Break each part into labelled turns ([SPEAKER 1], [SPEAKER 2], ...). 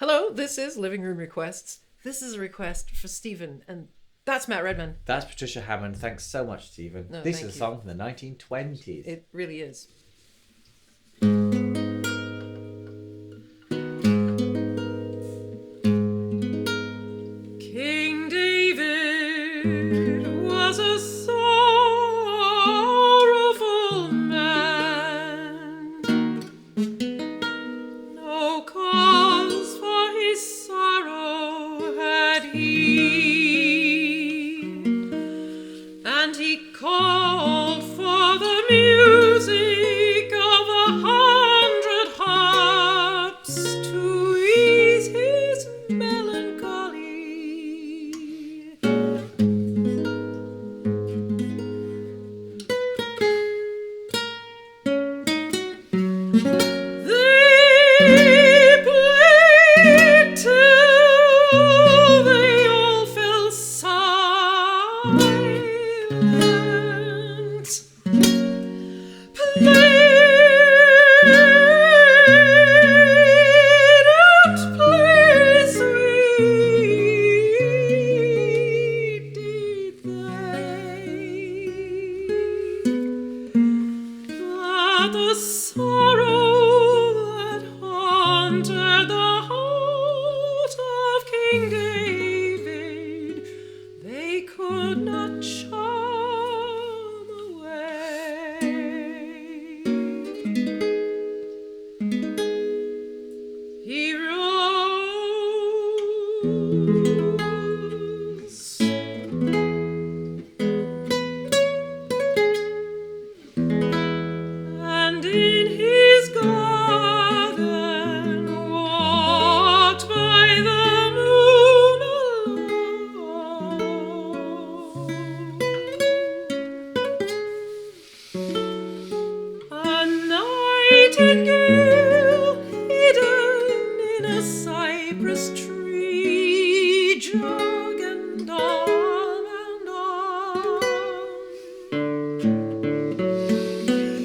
[SPEAKER 1] Hello, this is Living Room Requests. This is a request for Stephen, and that's Matt Redman.
[SPEAKER 2] That's Patricia Hammond. Thanks so much, Stephen.
[SPEAKER 1] No,
[SPEAKER 2] this
[SPEAKER 1] thank
[SPEAKER 2] is a
[SPEAKER 1] you.
[SPEAKER 2] song from the 1920s.
[SPEAKER 1] It really is. King David was a sorrowful man. No cause for his sorrow had he, and he called for the music of 100 harps to ease his melancholy. They played till they all fell silent. Played and played sweet did they, but the sorrow that haunted the heart of King David they could not charm away. He rose and in his garden walked by the moon alone. A nightingale hidden in a cypress tree jogged on and on.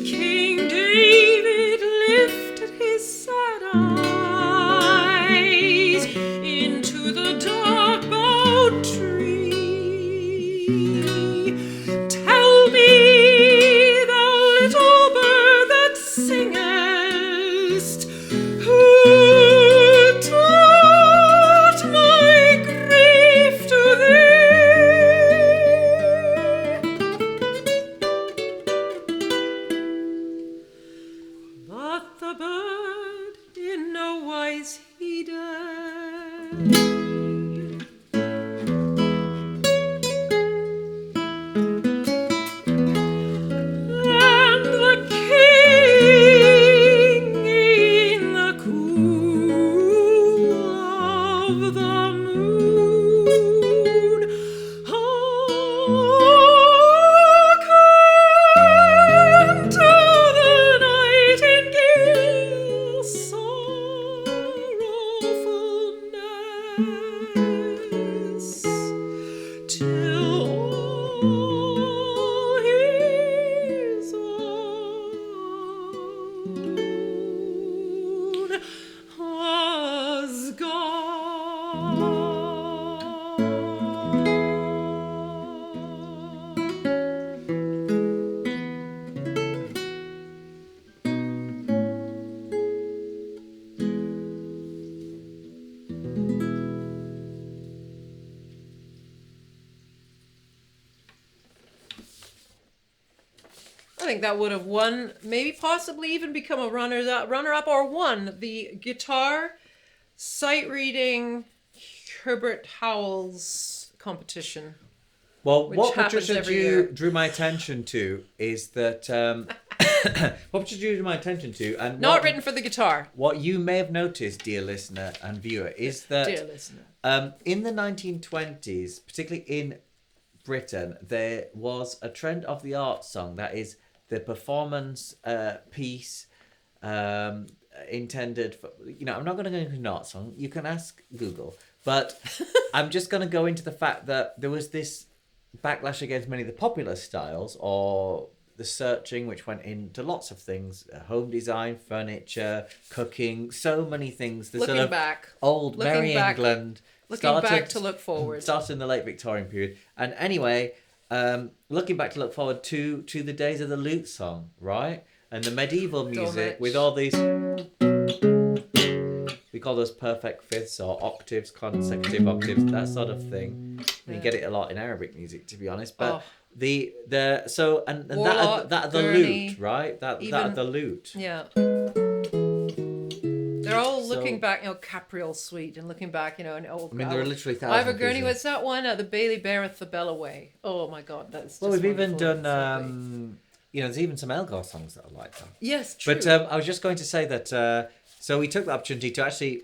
[SPEAKER 1] King David lifted his sad eyes into the dark bowed tree. Tell me, thou little bird that singest, who taught my grief to thee? But the bird in no wise heeded. And the king in the cool of the moon hearkened to the nightingale's sorrowfulness, till all his own was gone. I think that would have won, maybe possibly even become a runner-up or won the guitar sight reading Herbert Howells competition.
[SPEAKER 2] Well,
[SPEAKER 1] Which
[SPEAKER 2] what
[SPEAKER 1] happens
[SPEAKER 2] Patricia
[SPEAKER 1] every year.
[SPEAKER 2] drew my attention to is that what Patricia drew my attention to, and
[SPEAKER 1] Not
[SPEAKER 2] what,
[SPEAKER 1] written for the guitar,
[SPEAKER 2] what you may have noticed, dear listener and viewer, is that
[SPEAKER 1] dear listener.
[SPEAKER 2] in the 1920s, particularly in Britain, there was a trend of the art song, that is the performance piece intended for, I'm not going to go into an art song. You can ask Google. But I'm just going to go into the fact that there was this backlash against many of the popular styles or the the searching, which went into lots of things: home design, furniture, cooking, so many things. The
[SPEAKER 1] Looking
[SPEAKER 2] sort of
[SPEAKER 1] back.
[SPEAKER 2] old
[SPEAKER 1] Looking
[SPEAKER 2] Merry
[SPEAKER 1] back.
[SPEAKER 2] England.
[SPEAKER 1] Looking back to look forward.
[SPEAKER 2] Started in the late Victorian period, and anyway, looking back to look forward to the days of the lute song, right? And the medieval music with all these. We call those perfect fifths or octaves, consecutive octaves, that sort of thing. You get it a lot in Arabic music, to be honest. But the
[SPEAKER 1] Warlock,
[SPEAKER 2] that the
[SPEAKER 1] Gurney,
[SPEAKER 2] lute, right? That the lute.
[SPEAKER 1] Yeah. They're all looking back, Capriol Suite, and looking back, and old.
[SPEAKER 2] I mean, there are literally thousands.
[SPEAKER 1] Ivor Gurney, what's that one? The Bailey beareth the bell away. Oh my God, that's.
[SPEAKER 2] Well,
[SPEAKER 1] just
[SPEAKER 2] we've even
[SPEAKER 1] wonderful.
[SPEAKER 2] done. There's even some Elgar songs that are like that.
[SPEAKER 1] Yes, true.
[SPEAKER 2] But I was just going to say that. So we took the opportunity to actually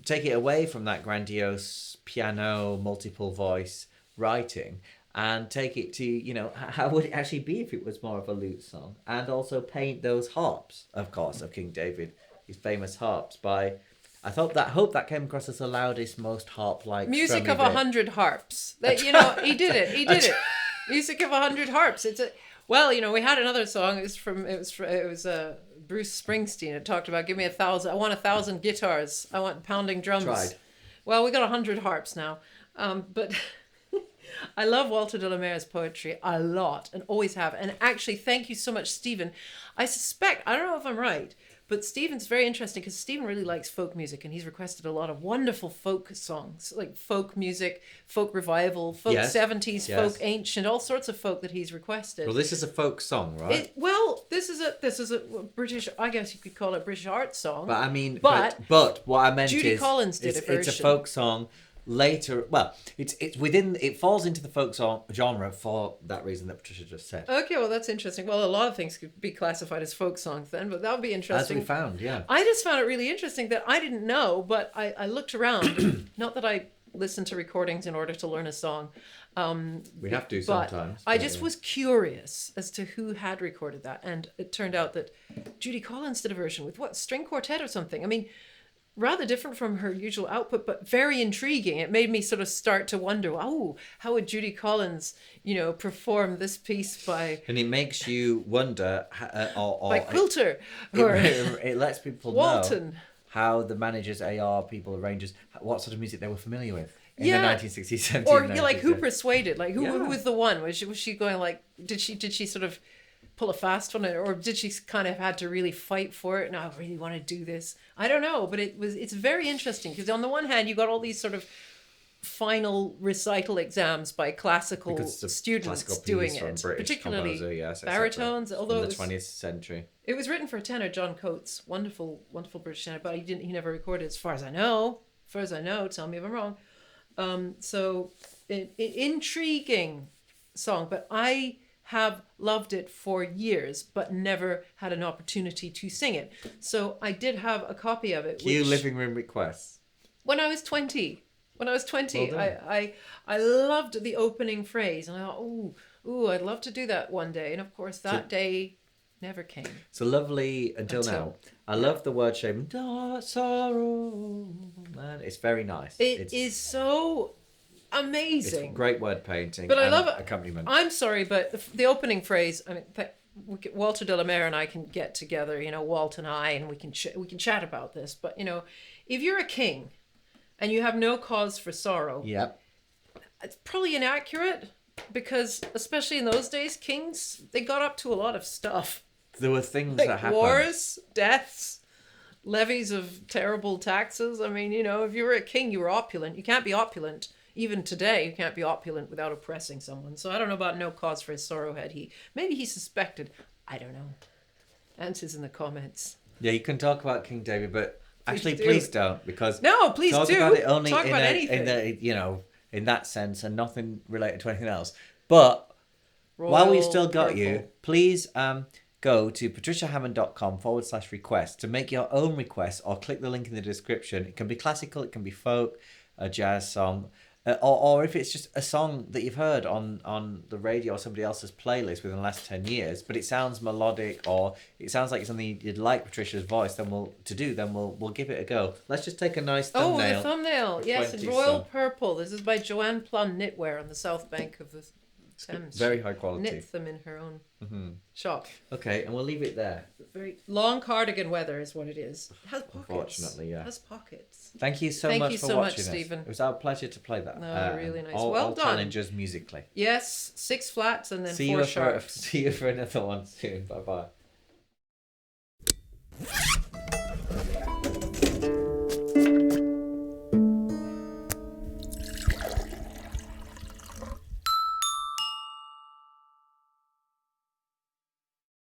[SPEAKER 2] take it away from that grandiose piano, multiple voice writing, and take it to, how would it actually be if it was more of a lute song? And also paint those harps, of course, of King David, his famous harps by... I hope that came across as the loudest, most harp-like...
[SPEAKER 1] Music of 100 harps. That, he did it. He did it. Music of 100 harps. Well, we had another song. It was Bruce Springsteen. It talked about, give me 1,000. I want 1,000 guitars. I want pounding drums.
[SPEAKER 2] Tried.
[SPEAKER 1] Well, we got 100 harps now. But I love Walter de la Mare's poetry a lot and always have. And actually, thank you so much, Stephen. I don't know if I'm right, but Stephen's very interesting because Stephen really likes folk music and he's requested a lot of wonderful folk songs, like folk music, folk revival, folk 70s, folk ancient, all sorts of folk that he's requested.
[SPEAKER 2] Well, this is a folk song, right?
[SPEAKER 1] This is a British, I guess you could call it British art song.
[SPEAKER 2] But I mean, but what I meant
[SPEAKER 1] Judy
[SPEAKER 2] is
[SPEAKER 1] Collins did a version.
[SPEAKER 2] It's a folk song. Later, well, it falls into the folk song genre for that reason that Patricia just said.
[SPEAKER 1] Okay, well, that's interesting. Well, a lot of things could be classified as folk songs then, but that would be interesting.
[SPEAKER 2] As we found, yeah.
[SPEAKER 1] I just found it really interesting that I didn't know, but I looked around. Not that I listened to recordings in order to learn a song.
[SPEAKER 2] We have to sometimes.
[SPEAKER 1] I just was curious as to who had recorded that, and it turned out that Judy Collins did a version with string quartet or something. I mean, rather different from her usual output, but very intriguing. It made me sort of start to wonder, how would Judy Collins, perform this piece by...
[SPEAKER 2] And it makes you wonder...
[SPEAKER 1] by Quilter.
[SPEAKER 2] It lets people
[SPEAKER 1] Walton.
[SPEAKER 2] know how the managers, AR, people, arrangers, what sort of music they were familiar with in the 1960s, 70s.
[SPEAKER 1] Or who persuaded? Like, who was the one? Was she going like... Did she sort of pull a fast one, or did she kind of had to really fight for it? No, I really want to do this. I don't know, but it's very interesting because on the one hand you got all these sort of final recital exams by classical students doing it, particularly baritones. Although
[SPEAKER 2] in the 20th century,
[SPEAKER 1] it was written for tenor John Coates, wonderful British tenor, but he never recorded, as far as I know. Tell me if I'm wrong. So intriguing song, but I have loved it for years, but never had an opportunity to sing it. So I did have a copy of it.
[SPEAKER 2] Cue living room requests.
[SPEAKER 1] When I was 20,
[SPEAKER 2] Well
[SPEAKER 1] I loved the opening phrase, and I thought, I'd love to do that one day. And of course, that day never came.
[SPEAKER 2] So lovely until now. I love the word shape. Sorrow, man, it's very nice.
[SPEAKER 1] It is so amazing.
[SPEAKER 2] It's great word painting,
[SPEAKER 1] but I love it.
[SPEAKER 2] Accompaniment.
[SPEAKER 1] I'm sorry, but the opening phrase. I mean, Walter de la Mare and I can get together. Walt and I, and we can chat about this. But if you're a king, and you have no cause for sorrow, it's probably inaccurate because, especially in those days, kings, they got up to a lot of stuff.
[SPEAKER 2] There were things that happened.
[SPEAKER 1] Wars, deaths, levies of terrible taxes. I mean, if you were a king, you were opulent. You can't be opulent. Even today, you can't be opulent without oppressing someone. So I don't know about no cause for his sorrow had he. Maybe he suspected. I don't know. Answers in the comments.
[SPEAKER 2] Yeah, you can talk about King David, but please don't, because
[SPEAKER 1] no, please
[SPEAKER 2] talk
[SPEAKER 1] do.
[SPEAKER 2] about it only
[SPEAKER 1] talk about anything.
[SPEAKER 2] in that sense, and nothing related to anything else. But while we've still got you, please go to patriciahammond.com/request to make your own request, or click the link in the description. It can be classical, it can be folk, a jazz song, or if it's just a song that you've heard on the radio or somebody else's playlist within the last 10 years, but it sounds melodic, or it sounds like something you'd like Patricia's voice, then we'll give it a go. Let's just take a nice thumbnail.
[SPEAKER 1] Oh, the thumbnail. Yes, in royal purple. This is by Joanne Plum Knitwear on the south bank of the Thames.
[SPEAKER 2] Very high quality.
[SPEAKER 1] Knits them in her own shop.
[SPEAKER 2] Okay, and we'll leave it there.
[SPEAKER 1] Very long cardigan weather is what it is. It has pockets.
[SPEAKER 2] Unfortunately, yeah.
[SPEAKER 1] It has pockets.
[SPEAKER 2] Thank you so
[SPEAKER 1] Thank
[SPEAKER 2] much
[SPEAKER 1] you
[SPEAKER 2] for
[SPEAKER 1] so much,
[SPEAKER 2] watching us.
[SPEAKER 1] Stephen.
[SPEAKER 2] It was our pleasure to play that.
[SPEAKER 1] No, really nice.
[SPEAKER 2] All,
[SPEAKER 1] Well
[SPEAKER 2] all
[SPEAKER 1] done.
[SPEAKER 2] challenges musically.
[SPEAKER 1] Yes, 6 flats and then
[SPEAKER 2] See
[SPEAKER 1] 4
[SPEAKER 2] you
[SPEAKER 1] sharps.
[SPEAKER 2] see you for another one soon. Bye bye.